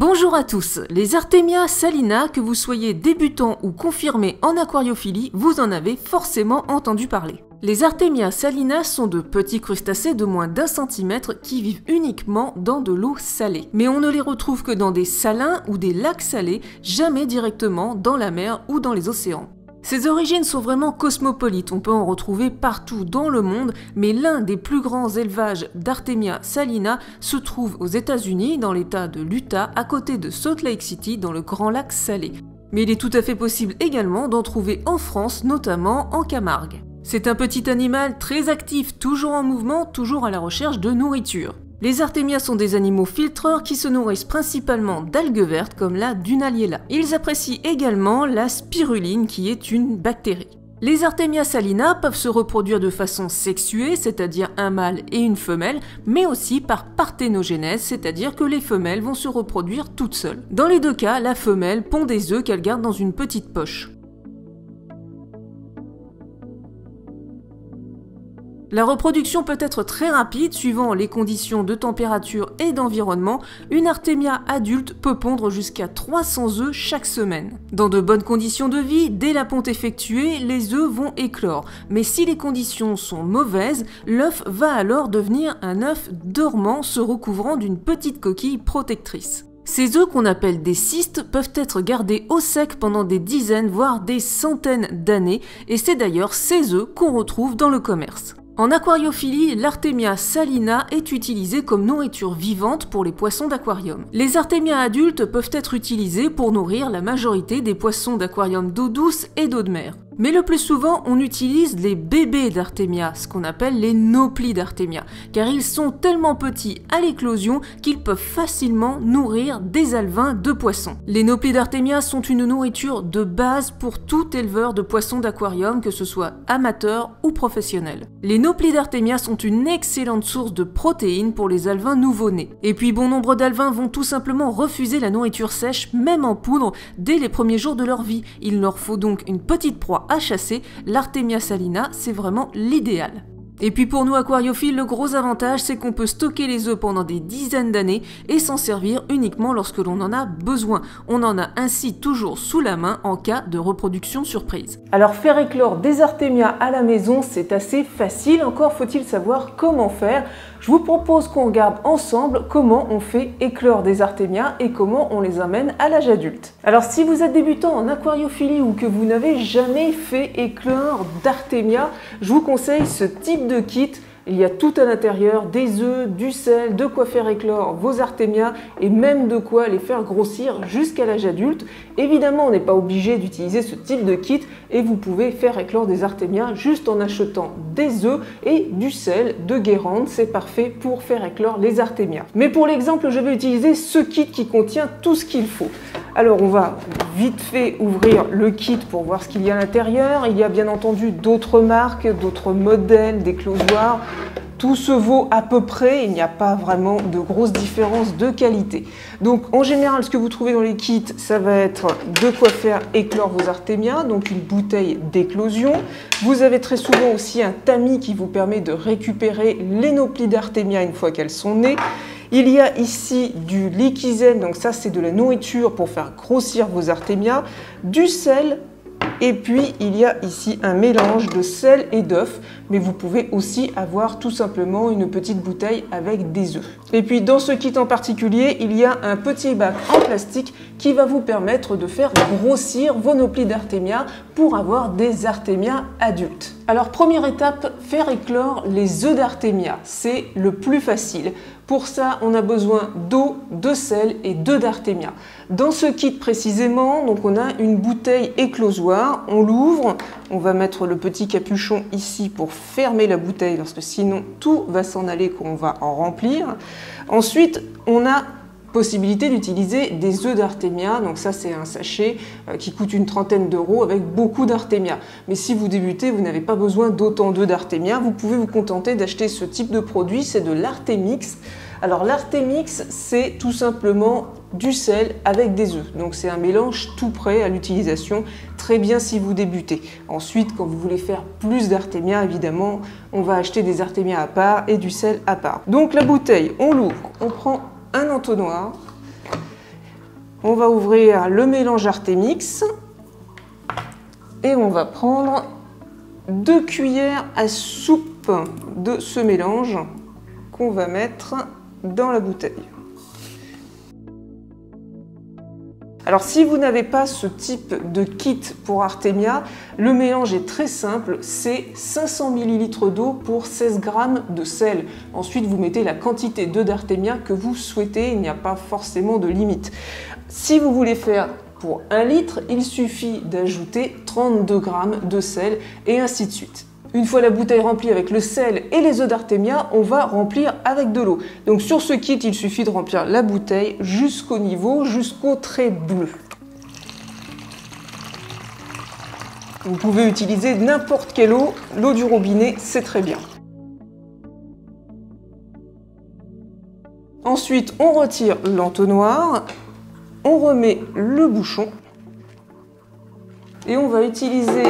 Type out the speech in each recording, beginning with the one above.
Bonjour à tous, les Artemia salina, que vous soyez débutant ou confirmé en aquariophilie, vous en avez forcément entendu parler. Les Artemia salina sont de petits crustacés de moins d'1 centimètre qui vivent uniquement dans de l'eau salée. Mais on ne les retrouve que dans des salins ou des lacs salés, jamais directement dans la mer ou dans les océans. Ses origines sont vraiment cosmopolites, on peut en retrouver partout dans le monde, mais l'un des plus grands élevages d'Artemia salina se trouve aux États-Unis, dans l'état de l'Utah, à côté de Salt Lake City, dans le Grand Lac Salé. Mais il est tout à fait possible également d'en trouver en France, notamment en Camargue. C'est un petit animal très actif, toujours en mouvement, toujours à la recherche de nourriture. Les Artemia sont des animaux filtreurs qui se nourrissent principalement d'algues vertes comme la Dunaliella. Ils apprécient également la spiruline qui est une bactérie. Les Artemia salina peuvent se reproduire de façon sexuée, c'est-à-dire un mâle et une femelle, mais aussi par parthénogenèse, c'est-à-dire que les femelles vont se reproduire toutes seules. Dans les deux cas, la femelle pond des œufs qu'elle garde dans une petite poche. La reproduction peut être très rapide suivant les conditions de température et d'environnement. Une Artemia adulte peut pondre jusqu'à 300 œufs chaque semaine. Dans de bonnes conditions de vie, dès la ponte effectuée, les œufs vont éclore. Mais si les conditions sont mauvaises, l'œuf va alors devenir un œuf dormant se recouvrant d'une petite coquille protectrice. Ces œufs qu'on appelle des cystes peuvent être gardés au sec pendant des dizaines voire des centaines d'années et c'est d'ailleurs ces œufs qu'on retrouve dans le commerce. En aquariophilie, l'Artemia salina est utilisée comme nourriture vivante pour les poissons d'aquarium. Les Artemia adultes peuvent être utilisés pour nourrir la majorité des poissons d'aquarium d'eau douce et d'eau de mer. Mais le plus souvent, on utilise les bébés d'Artemia, ce qu'on appelle les nauplies d'Artemia, car ils sont tellement petits à l'éclosion qu'ils peuvent facilement nourrir des alevins de poissons. Les nauplies d'Artemia sont une nourriture de base pour tout éleveur de poissons d'aquarium, que ce soit amateur ou professionnel. Les nauplies d'Artemia sont une excellente source de protéines pour les alevins nouveau-nés. Et puis bon nombre d'alevins vont tout simplement refuser la nourriture sèche, même en poudre, dès les premiers jours de leur vie. Il leur faut donc une petite proie à chasser. L'Artemia salina, c'est vraiment l'idéal. Et puis pour nous aquariophiles, le gros avantage c'est qu'on peut stocker les œufs pendant des dizaines d'années et s'en servir uniquement lorsque l'on en a besoin. On en a ainsi toujours sous la main en cas de reproduction surprise. Alors faire éclore des Artemia à la maison, c'est assez facile, encore faut-il savoir comment faire. Je vous propose qu'on regarde ensemble comment on fait éclore des Artemia et comment on les amène à l'âge adulte. Alors si vous êtes débutant en aquariophilie ou que vous n'avez jamais fait éclore d'Artemia, je vous conseille ce type de kit. Il y a tout à l'intérieur, des œufs, du sel, de quoi faire éclore vos Artemia et même de quoi les faire grossir jusqu'à l'âge adulte. Évidemment, on n'est pas obligé d'utiliser ce type de kit et vous pouvez faire éclore des Artemia juste en achetant des œufs et du sel de Guérande. C'est parfait pour faire éclore les Artemia. Mais pour l'exemple, je vais utiliser ce kit qui contient tout ce qu'il faut. Alors on va vite fait ouvrir le kit pour voir ce qu'il y a à l'intérieur. Il y a bien entendu d'autres marques, d'autres modèles d'éclosoirs. Tout se vaut à peu près, il n'y a pas vraiment de grosses différences de qualité. Donc en général, ce que vous trouvez dans les kits, ça va être de quoi faire éclore vos Artemia, donc une bouteille d'éclosion. Vous avez très souvent aussi un tamis qui vous permet de récupérer les nauplies d'Artemia une fois qu'elles sont nées. Il y a ici du liquisène, donc ça c'est de la nourriture pour faire grossir vos Artemia, du sel. Et puis il y a ici un mélange de sel et d'œufs, mais vous pouvez aussi avoir tout simplement une petite bouteille avec des œufs. Et puis dans ce kit en particulier, il y a un petit bac en plastique qui va vous permettre de faire grossir vos nauplies d'Artemia pour avoir des Artemia adultes. Alors première étape, faire éclore les œufs d'Artemia, c'est le plus facile. Pour ça, on a besoin d'eau, de sel et d'œufs d'Artemia. Dans ce kit précisément, donc on a une bouteille éclosoir, on l'ouvre, on va mettre le petit capuchon ici pour fermer la bouteille parce que sinon tout va s'en aller quand on va en remplir. Ensuite, on a possibilité d'utiliser des œufs d'Artemia, donc ça c'est un sachet qui coûte une trentaine d'euros avec beaucoup d'Artemia. Mais si vous débutez, vous n'avez pas besoin d'autant d'œufs d'Artemia, vous pouvez vous contenter d'acheter ce type de produit, c'est de l'Artemix. Alors l'Artemix, c'est tout simplement du sel avec des œufs, donc c'est un mélange tout prêt à l'utilisation, très bien si vous débutez. Ensuite, quand vous voulez faire plus d'Artemia, évidemment, on va acheter des Artemia à part et du sel à part. Donc la bouteille, on l'ouvre, on prend un entonnoir, On va ouvrir le mélange Artemix et on va prendre 2 cuillères à soupe de ce mélange qu'on va mettre dans la bouteille. Alors si vous n'avez pas ce type de kit pour Artemia, le mélange est très simple, c'est 500 ml d'eau pour 16 g de sel. Ensuite vous mettez la quantité d'œufs d'Artemia que vous souhaitez, il n'y a pas forcément de limite. Si vous voulez faire pour 1 litre, il suffit d'ajouter 32 g de sel et ainsi de suite. Une fois la bouteille remplie avec le sel et les œufs d'Artemia, on va remplir avec de l'eau. Donc sur ce kit, il suffit de remplir la bouteille jusqu'au niveau, jusqu'au trait bleu. Vous pouvez utiliser n'importe quelle eau, l'eau du robinet, c'est très bien. Ensuite, on retire l'entonnoir, on remet le bouchon et on va utiliser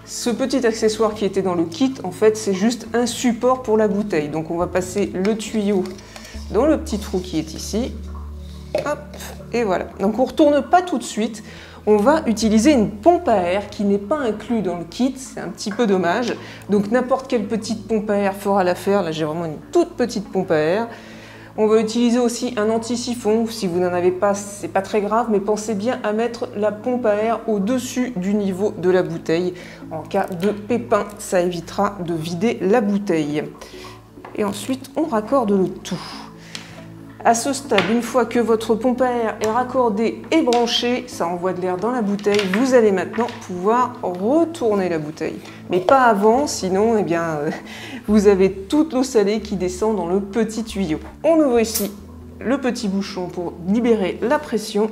ce petit accessoire qui était dans le kit. En fait, c'est juste un support pour la bouteille. Donc on va passer le tuyau dans le petit trou qui est ici. Hop, et voilà. Donc on ne retourne pas tout de suite. On va utiliser une pompe à air qui n'est pas inclue dans le kit. C'est un petit peu dommage. Donc n'importe quelle petite pompe à air fera l'affaire. Là, j'ai vraiment une toute petite pompe à air. On va utiliser aussi un anti-siphon. Si vous n'en avez pas, c'est pas très grave, mais pensez bien à mettre la pompe à air au-dessus du niveau de la bouteille. En cas de pépin, ça évitera de vider la bouteille. Et ensuite, on raccorde le tout. À ce stade, une fois que votre pompe à air est raccordée et branchée, ça envoie de l'air dans la bouteille, vous allez maintenant pouvoir retourner la bouteille. Mais pas avant, sinon eh bien, vous avez toute l'eau salée qui descend dans le petit tuyau. On ouvre ici le petit bouchon pour libérer la pression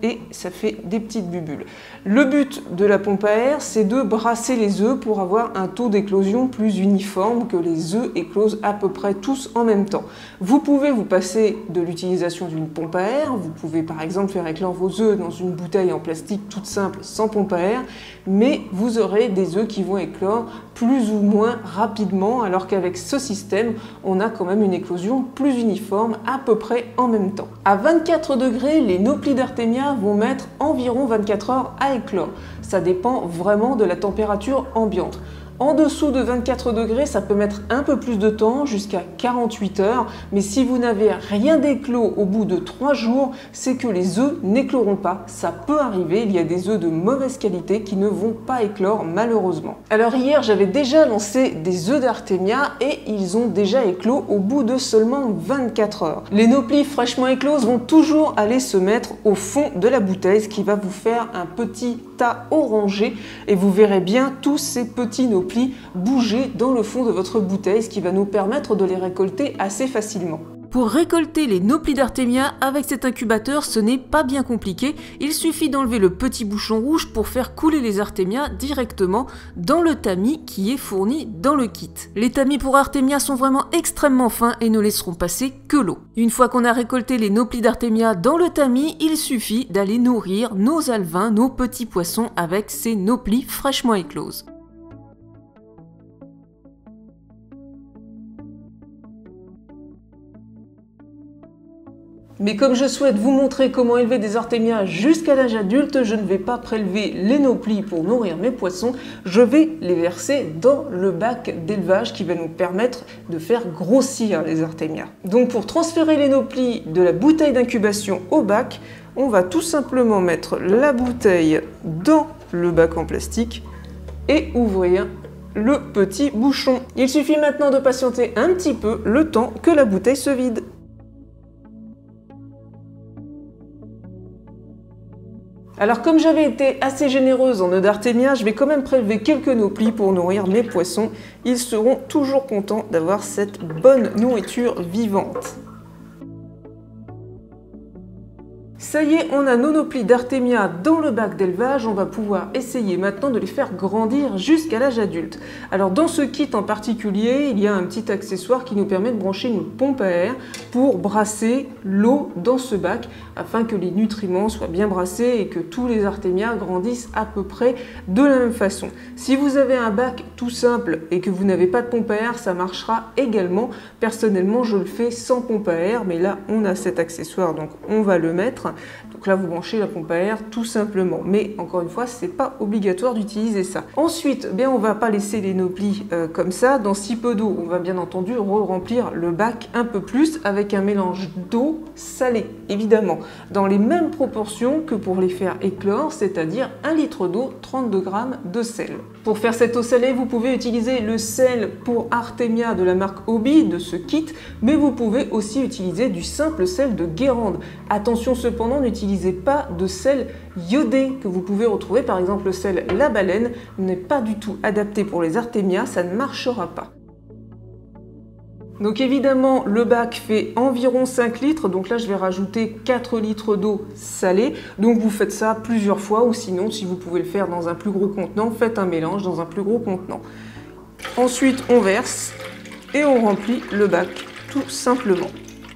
et ça fait des petites bulles. Le but de la pompe à air, c'est de brasser les œufs pour avoir un taux d'éclosion plus uniforme, que les œufs éclosent à peu près tous en même temps. Vous pouvez vous passer de l'utilisation d'une pompe à air, vous pouvez par exemple faire éclore vos œufs dans une bouteille en plastique toute simple sans pompe à air, mais vous aurez des œufs qui vont éclore plus ou moins rapidement, alors qu'avec ce système, on a quand même une éclosion plus uniforme à peu près en même temps. À 24 degrés, les Nopli d'Artemia vont mettre environ 24 heures à éclore. Ça dépend vraiment de la température ambiante. En dessous de 24 degrés, ça peut mettre un peu plus de temps, jusqu'à 48 heures. Mais si vous n'avez rien d'éclos au bout de 3 jours, c'est que les œufs n'écloront pas. Ça peut arriver, il y a des œufs de mauvaise qualité qui ne vont pas éclore malheureusement. Alors hier, j'avais déjà lancé des œufs d'Artemia et ils ont déjà éclos au bout de seulement 24 heures. Les Nopli fraîchement écloses vont toujours aller se mettre au fond de la bouteille, ce qui va vous faire un petit tas orangé et vous verrez bien tous ces petits Nopli bouger dans le fond de votre bouteille, ce qui va nous permettre de les récolter assez facilement. Pour récolter les Nopli d'Artemia avec cet incubateur, ce n'est pas bien compliqué. Il suffit d'enlever le petit bouchon rouge pour faire couler les Artemia directement dans le tamis qui est fourni dans le kit. Les tamis pour Artemia sont vraiment extrêmement fins et ne laisseront passer que l'eau. Une fois qu'on a récolté les Nopli d'Artemia dans le tamis, il suffit d'aller nourrir nos alevins, nos petits poissons avec ces Nopli fraîchement écloses. Mais comme je souhaite vous montrer comment élever des Artemia jusqu'à l'âge adulte, je ne vais pas prélever les Nopli pour nourrir mes poissons, je vais les verser dans le bac d'élevage qui va nous permettre de faire grossir les Artemia. Donc pour transférer les Nopli de la bouteille d'incubation au bac, on va tout simplement mettre la bouteille dans le bac en plastique et ouvrir le petit bouchon. Il suffit maintenant de patienter un petit peu le temps que la bouteille se vide. Alors comme j'avais été assez généreuse en œufs d'Artemia, je vais quand même prélever quelques Nopli pour nourrir mes poissons. Ils seront toujours contents d'avoir cette bonne nourriture vivante. Ça y est, on a nos Nopli d'Artemia dans le bac d'élevage. On va pouvoir essayer maintenant de les faire grandir jusqu'à l'âge adulte. Alors dans ce kit en particulier, il y a un petit accessoire qui nous permet de brancher une pompe à air pour brasser l'eau dans ce bac afin que les nutriments soient bien brassés et que tous les Artemia grandissent à peu près de la même façon. Si vous avez un bac tout simple et que vous n'avez pas de pompe à air, ça marchera également. Personnellement, je le fais sans pompe à air, mais là on a cet accessoire donc on va le mettre. Donc là, vous branchez la pompe à air tout simplement. Mais encore une fois, c'est pas obligatoire d'utiliser ça. Ensuite, bien, on va pas laisser les noplis comme ça. Dans si peu d'eau, on va bien entendu remplir le bac un peu plus avec un mélange d'eau salée, évidemment, dans les mêmes proportions que pour les faire éclore, c'est-à-dire 1 litre d'eau, 32 g de sel. Pour faire cette eau salée, vous pouvez utiliser le sel pour Artemia de la marque Hobby, de ce kit, mais vous pouvez aussi utiliser du simple sel de Guérande. Attention cependant, n'utilisez pas de sel iodé que vous pouvez retrouver, par exemple le sel La Baleine, n'est pas du tout adapté pour les Artemia, ça ne marchera pas. Donc évidemment, le bac fait environ 5 litres, donc là je vais rajouter 4 litres d'eau salée. Donc vous faites ça plusieurs fois, ou sinon, si vous pouvez le faire dans un plus gros contenant, faites un mélange dans un plus gros contenant. Ensuite, on verse et on remplit le bac, tout simplement.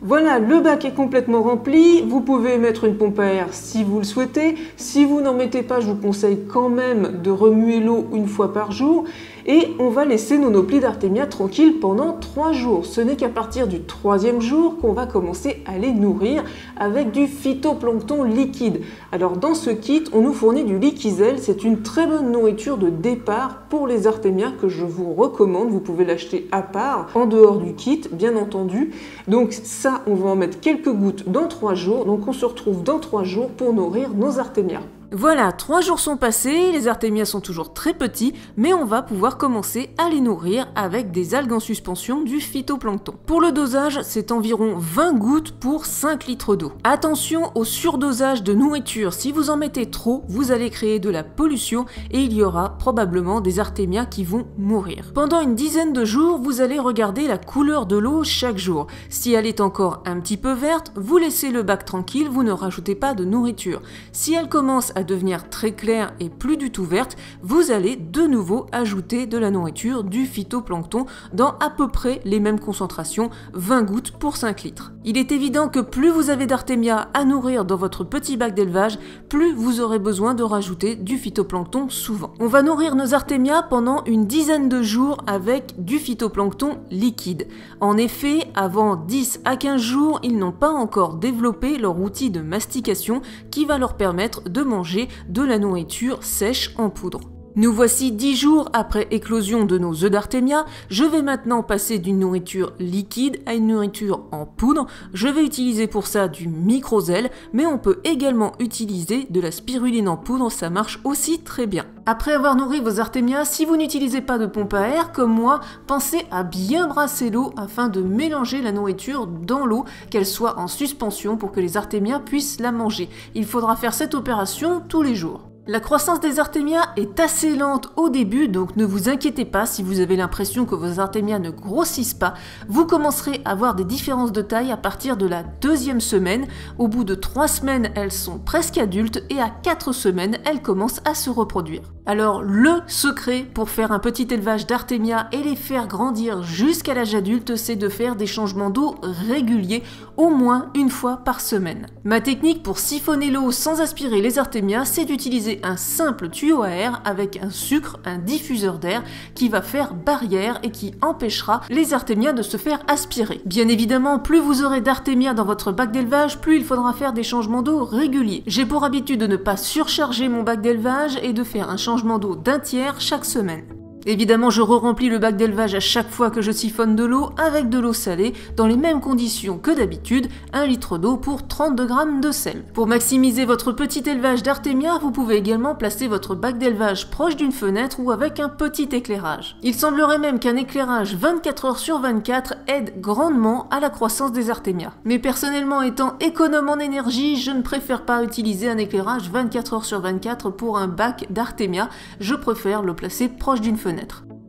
Voilà, le bac est complètement rempli. Vous pouvez mettre une pompe à air si vous le souhaitez. Si vous n'en mettez pas, je vous conseille quand même de remuer l'eau une fois par jour. Et on va laisser nos noplis d'Artemia tranquilles pendant 3 jours. Ce n'est qu'à partir du 3e jour qu'on va commencer à les nourrir avec du phytoplancton liquide. Alors dans ce kit, on nous fournit du Liquizel. C'est une très bonne nourriture de départ pour les Artemia que je vous recommande. Vous pouvez l'acheter à part, en dehors du kit, bien entendu. Donc ça, on va en mettre quelques gouttes dans 3 jours. Donc on se retrouve dans 3 jours pour nourrir nos Artemia. Voilà, 3 jours sont passés, les Artemia sont toujours très petits, mais on va pouvoir commencer à les nourrir avec des algues en suspension, du phytoplancton. Pour le dosage, c'est environ 20 gouttes pour 5 litres d'eau. Attention au surdosage de nourriture, si vous en mettez trop, vous allez créer de la pollution et il y aura probablement des Artemia qui vont mourir. Pendant une dizaine de jours, vous allez regarder la couleur de l'eau chaque jour. Si elle est encore un petit peu verte, vous laissez le bac tranquille, vous ne rajoutez pas de nourriture. Si elle commence à devenir très claire et plus du tout verte, vous allez de nouveau ajouter de la nourriture, du phytoplancton, dans à peu près les mêmes concentrations, 20 gouttes pour 5 litres. Il est évident que plus vous avez d'Artemia à nourrir dans votre petit bac d'élevage, plus vous aurez besoin de rajouter du phytoplancton souvent. On va nourrir nos Artemia pendant une dizaine de jours avec du phytoplancton liquide. En effet, avant 10 à 15 jours, ils n'ont pas encore développé leur outil de mastication qui va leur permettre de manger de la nourriture sèche en poudre. Nous voici 10 jours après éclosion de nos œufs d'Artemia. Je vais maintenant passer d'une nourriture liquide à une nourriture en poudre. Je vais utiliser pour ça du Microzel, mais on peut également utiliser de la spiruline en poudre, ça marche aussi très bien. Après avoir nourri vos Artemia, si vous n'utilisez pas de pompe à air comme moi, pensez à bien brasser l'eau afin de mélanger la nourriture dans l'eau, qu'elle soit en suspension pour que les Artemia puissent la manger. Il faudra faire cette opération tous les jours. La croissance des Artemia est assez lente au début, donc ne vous inquiétez pas si vous avez l'impression que vos Artemia ne grossissent pas. Vous commencerez à voir des différences de taille à partir de la 2e semaine. Au bout de 3 semaines, elles sont presque adultes et à 4 semaines, elles commencent à se reproduire. Alors le secret pour faire un petit élevage d'Artemia et les faire grandir jusqu'à l'âge adulte, c'est de faire des changements d'eau réguliers, au moins une fois par semaine. Ma technique pour siphonner l'eau sans aspirer les Artemia, c'est d'utiliser un simple tuyau à air avec un sucre, un diffuseur d'air qui va faire barrière et qui empêchera les Artemia de se faire aspirer. Bien évidemment, plus vous aurez d'Artemia dans votre bac d'élevage, plus il faudra faire des changements d'eau réguliers. J'ai pour habitude de ne pas surcharger mon bac d'élevage et de faire un changement d'eau d'un tiers chaque semaine. Évidemment, je re-remplis le bac d'élevage à chaque fois que je siphonne de l'eau avec de l'eau salée, dans les mêmes conditions que d'habitude, 1 litre d'eau pour 32 g de sel. Pour maximiser votre petit élevage d'Artemia, vous pouvez également placer votre bac d'élevage proche d'une fenêtre ou avec un petit éclairage. Il semblerait même qu'un éclairage 24 heures sur 24 aide grandement à la croissance des Artemia. Mais personnellement, étant économe en énergie, je ne préfère pas utiliser un éclairage 24 heures sur 24 pour un bac d'Artemia, je préfère le placer proche d'une fenêtre.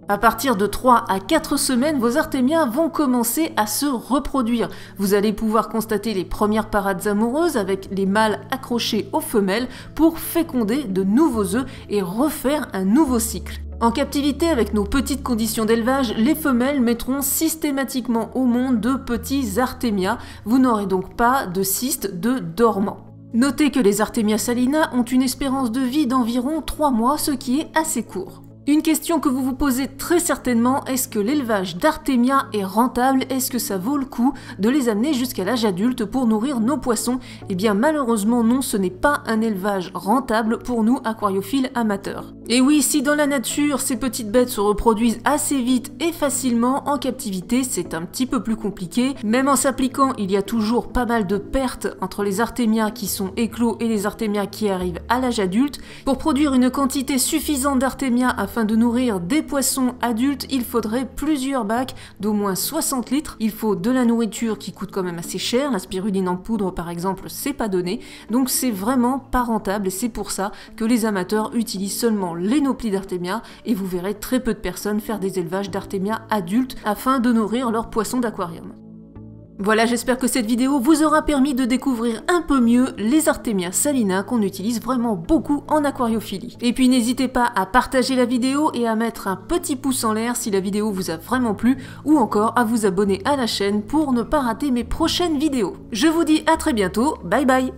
À partir de 3 à 4 semaines, vos Artemia vont commencer à se reproduire. Vous allez pouvoir constater les premières parades amoureuses avec les mâles accrochés aux femelles pour féconder de nouveaux œufs et refaire un nouveau cycle. En captivité, avec nos petites conditions d'élevage, les femelles mettront systématiquement au monde de petits Artemia. Vous n'aurez donc pas de cystes de dormants. Notez que les Artemia salina ont une espérance de vie d'environ 3 mois, ce qui est assez court. Une question que vous vous posez très certainement, est-ce que l'élevage d'artémia est rentable? Est-ce que ça vaut le coup de les amener jusqu'à l'âge adulte pour nourrir nos poissons? Eh bien malheureusement non, ce n'est pas un élevage rentable pour nous aquariophiles amateurs. Et oui, si dans la nature ces petites bêtes se reproduisent assez vite et facilement, en captivité c'est un petit peu plus compliqué. Même en s'appliquant, il y a toujours pas mal de pertes entre les artémias qui sont éclos et les artémias qui arrivent à l'âge adulte. Pour produire une quantité suffisante d'artémia afin de nourrir des poissons adultes, il faudrait plusieurs bacs d'au moins 60 litres. Il faut de la nourriture qui coûte quand même assez cher, la spiruline en poudre par exemple, c'est pas donné, donc c'est vraiment pas rentable et c'est pour ça que les amateurs utilisent seulement les nauplies d'artémia et vous verrez très peu de personnes faire des élevages d'artémia adultes afin de nourrir leurs poissons d'aquarium. Voilà, j'espère que cette vidéo vous aura permis de découvrir un peu mieux les Artemia salina qu'on utilise vraiment beaucoup en aquariophilie. Et puis n'hésitez pas à partager la vidéo et à mettre un petit pouce en l'air si la vidéo vous a vraiment plu, ou encore à vous abonner à la chaîne pour ne pas rater mes prochaines vidéos. Je vous dis à très bientôt, bye bye!